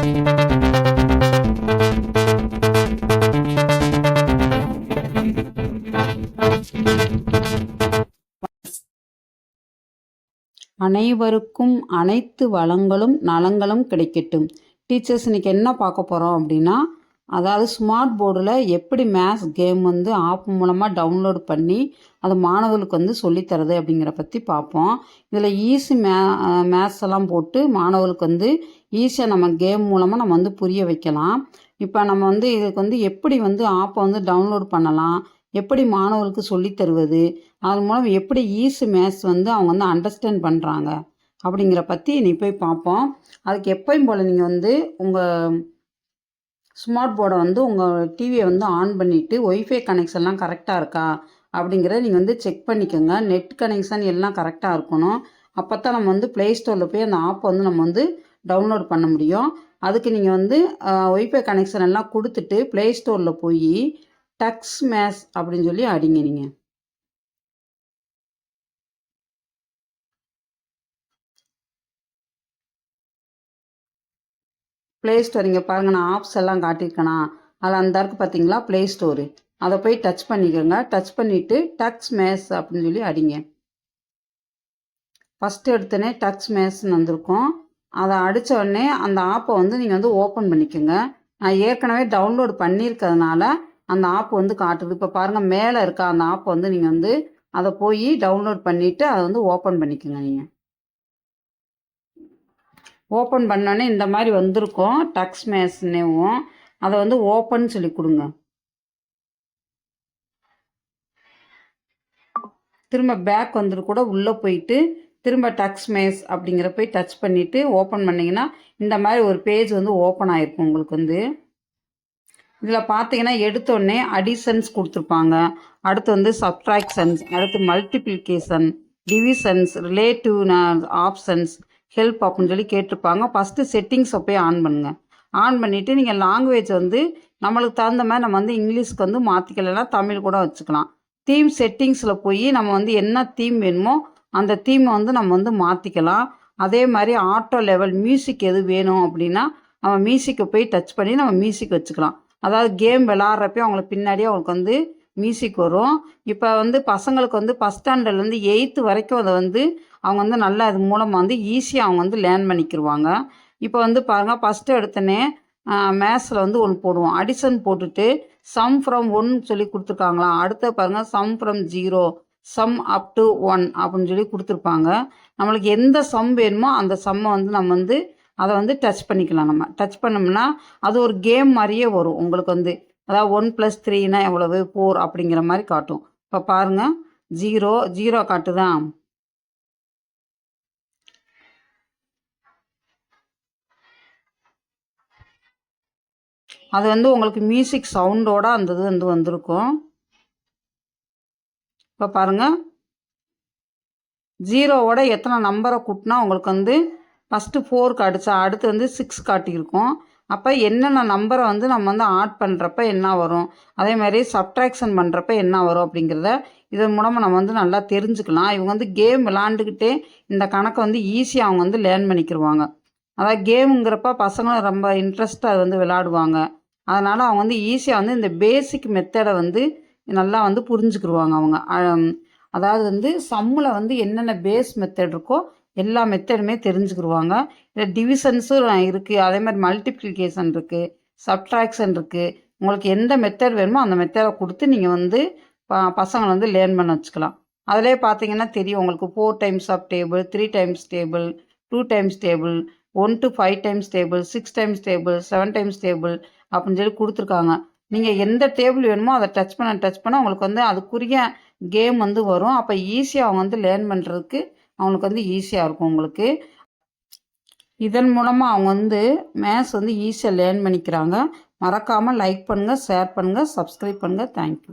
அனைவருக்கும் அனைத்து வளங்களும் நலங்களும் கிடைக்கட்டும். டீச்சர்ஸ் இன்றைக்கி என்ன பார்க்க போகிறோம் அப்படின்னா, அதாவது ஸ்மார்ட் போர்டில் எப்படி மேத்ஸ் கேம் வந்து ஆப் மூலமாக டவுன்லோட் பண்ணி அது மாணவர்களுக்கு வந்து சொல்லித்தரது அப்படிங்கிற பற்றி பார்ப்போம். இதில் ஈஸி மேத்ஸ் எல்லாம் போட்டு மாணவர்களுக்கு வந்து ஈஸியாக நம்ம கேம் மூலமாக நம்ம வந்து புரிய வைக்கலாம். இப்போ நம்ம வந்து இதுக்கு வந்து எப்படி வந்து ஆப்பை வந்து டவுன்லோட் பண்ணலாம், எப்படி மாணவர்களுக்கு சொல்லித் தருவது, அதன் மூலம் எப்படி ஈஸி மேத்ஸ் வந்து அவங்க வந்து அண்டர்ஸ்டாண்ட் பண்ணுறாங்க அப்படிங்கிற பற்றி நீ போய் பார்ப்போம். அதுக்கு எப்பயும் போல் நீங்கள் வந்து உங்கள் ஸ்மார்ட் போர்டை வந்து உங்கள் டிவியை வந்து ஆன் பண்ணிவிட்டு ஒய்ஃபை கனெக்ஷன்லாம் கரெக்டாக இருக்கா அப்படிங்கிறத நீங்கள் வந்து செக் பண்ணிக்கோங்க. நெட் கனெக்ஷன் எல்லாம் கரெக்டாக இருக்கணும். அப்போ தான் நம்ம வந்து ப்ளே ஸ்டோரில் போய் அந்த ஆப்பை வந்து நம்ம வந்து டவுன்லோட் பண்ண முடியும். அதுக்கு நீங்கள் வந்து ஒய்ஃபை கனெக்ஷன் எல்லாம் கொடுத்துட்டு ப்ளே ஸ்டோரில் போய் டக்ஸ் மேத்ஸ் அப்படின்னு சொல்லி அடிங்க. நீங்கள் ப்ளே ஸ்டோர் இங்கே பாருங்கள், நான் ஆப்ஸ் எல்லாம் காட்டியிருக்கேனா, அதில் அந்த இருக்குது பார்த்தீங்களா ப்ளே ஸ்டோரு, அதை போய் டச் பண்ணிக்கோங்க. டச் பண்ணிவிட்டு டக்ஸ் மேத்ஸ் அப்படின்னு சொல்லி அடிங்க. ஃபஸ்ட்டு எடுத்தோடனே டக்ஸ் மேத்ஸ்ன்னு வந்திருக்கும். அதை அடித்த உடனே அந்த ஆப்பை வந்து நீங்கள் வந்து ஓப்பன் பண்ணிக்கோங்க. நான் ஏற்கனவே டவுன்லோட் பண்ணியிருக்கிறதுனால அந்த ஆப் வந்து காட்டுது. இப்போ பாருங்கள் மேலே இருக்க அந்த ஆப்பை வந்து நீங்கள் வந்து அதை போய் டவுன்லோட் பண்ணிவிட்டு அதை வந்து ஓப்பன் பண்ணிக்கோங்க. நீங்கள் ஓப்பன் பண்ணோடனே இந்த மாதிரி வந்திருக்கும் டக்ஸ் மேத்ஸ்னேவும். அதை வந்து ஓப்பன் சொல்லி கொடுங்க. திரும்ப பேக் வந்துட்டு கூட உள்ளே போயிட்டு திரும்ப டக்ஸ் மேத்ஸ் அப்படிங்கிற போய் டச் பண்ணிவிட்டு ஓப்பன் பண்ணிங்கன்னா இந்த மாதிரி ஒரு பேஜ் வந்து ஓப்பன் ஆகிருக்கும் உங்களுக்கு வந்து. இதில் பார்த்தீங்கன்னா எடுத்தோடனே அடிஷன்ஸ் கொடுத்துருப்பாங்க, அடுத்து வந்து சப்ட்ராக்ஷன்ஸ், அடுத்து multiplication, divisions, relative options, help அப்படின்னு சொல்லி கேட்டிருப்பாங்க. ஃபஸ்ட்டு செட்டிங்ஸை போய் ஆன் பண்ணுங்கள். ஆன் பண்ணிவிட்டு நீங்கள் லாங்குவேஜ் வந்து நம்மளுக்கு தகுந்த மாதிரி நம்ம வந்து இங்கிலீஷ்க்கு வந்து மாற்றிக்கலாம், தமிழ் கூட வச்சுக்கலாம். தீம் செட்டிங்ஸில் போய் நம்ம வந்து என்ன தீம் வேணுமோ அந்த தீமை வந்து நம்ம வந்து மாற்றிக்கலாம். அதே மாதிரி ஆட்டோ லெவல் மியூசிக் எது வேணும் அப்படின்னா நம்ம மியூசிக்கை போய் டச் பண்ணி நம்ம மியூசிக் வச்சுக்கலாம். அதாவது கேம் விளாட்றப்போ அவங்களுக்கு பின்னாடியே அவங்களுக்கு வந்து மியூசிக் வரும். இப்போ வந்து பசங்களுக்கு வந்து ஃபஸ்ட் ஸ்டாண்டர்ட்லேருந்து 8th வரைக்கும் அதை வந்து அவங்க வந்து நல்லா அது மூலமாக வந்து ஈஸியாக அவங்க வந்து லேர்ன் பண்ணிக்கிடுவாங்க. இப்போ வந்து பாருங்கள், ஃபஸ்ட்டு எடுத்தோடனே மேத்ஸில் வந்து ஒன்று போடுவோம், அடிஷன் போட்டுட்டு சம் ஃப்ரம் 1 சொல்லி கொடுத்துருக்காங்களா, அடுத்த பாருங்கள் sum from 0, sum up to 1 அப்படின்னு சொல்லி கொடுத்துருப்பாங்க. நம்மளுக்கு எந்த சம் வேணுமோ அந்த சம்மை வந்து நம்ம வந்து அதை வந்து டச் பண்ணிக்கலாம். நம்ம டச் பண்ணோம்னா அது ஒரு கேம் மாதிரியே வரும் உங்களுக்கு வந்து. அதாவது 1 + 3 எவ்வளவு, 4 அப்படிங்கிற மாதிரி காட்டும். இப்போ பாருங்கள் 0 காட்டுதான். அது வந்து உங்களுக்கு மியூசிக் சவுண்டோட அந்த இது வந்து வந்திருக்கும். இப்போ பாருங்கள் 0வோட எத்தனை நம்பரை கூட்டினா உங்களுக்கு வந்து ஃபஸ்ட்டு 4 காட்டுச்சா, அடுத்து வந்து 6 காட்டியிருக்கும். அப்போ என்னென்ன நம்பரை வந்து நம்ம வந்து ஆட் பண்ணுறப்ப என்ன வரும், அதே மாதிரி சப்ட்ராக்ஷன் பண்ணுறப்ப என்ன வரும் அப்படிங்கிறத இதன் மூலமாக நம்ம வந்து நல்லா தெரிஞ்சுக்கலாம். இவங்க வந்து கேம் விளாண்டுக்கிட்டே இந்த கணக்கை வந்து ஈஸியாக அவங்க வந்து லேர்ன் பண்ணிக்கிடுவாங்க. அதாவது கேமுங்கிறப்ப பசங்களும் ரொம்ப இன்ட்ரெஸ்ட்டாக அது வந்து விளாடுவாங்க. அதனால் அவங்க வந்து ஈஸியாக வந்து இந்த பேசிக் மெத்தடை வந்து நல்லா வந்து புரிஞ்சுக்கிடுவாங்க அவங்க. அதாவது வந்து சம்மில் வந்து என்னென்ன பேஸ் மெத்தட் இருக்கோ எல்லா மெத்தடுமே தெரிஞ்சுக்கிடுவாங்க. இதில் டிவிஷன்ஸும் இருக்குது, அதே மாதிரி மல்டிப்ளிகேஷன் இருக்குது, சப்ட்ராக்ஷன் இருக்குது. உங்களுக்கு எந்த மெத்தட் வேணுமோ அந்த மெத்தடை கொடுத்து நீங்கள் வந்து பசங்களை வந்து லேர்ன் பண்ண வச்சுக்கலாம். அதிலே பார்த்தீங்கன்னா தெரியும் உங்களுக்கு 4 times of table, 3 times table, 2 times table, 1 to 5 times table, 6 times table, 7 times table அப்படின்னு சொல்லி கொடுத்துருக்காங்க. நீங்கள் எந்த டேபிள் வேணுமோ அதை டச் பண்ண உங்களுக்கு வந்து அதுக்குரிய கேம் வந்து வரும். அப்போ ஈஸியாக அவங்க வந்து லேர்ன் பண்ணுறதுக்கு அவங்களுக்கு வந்து ஈஸியாக இருக்கும் உங்களுக்கு. இதன் மூலமாக அவங்க வந்து மேத்ஸ் வந்து ஈஸியாக லேர்ன் பண்ணிக்கிறாங்க. மறக்காமல் லைக் பண்ணுங்கள், ஷேர் பண்ணுங்கள், சப்ஸ்கிரைப் பண்ணுங்கள். தேங்க்யூ.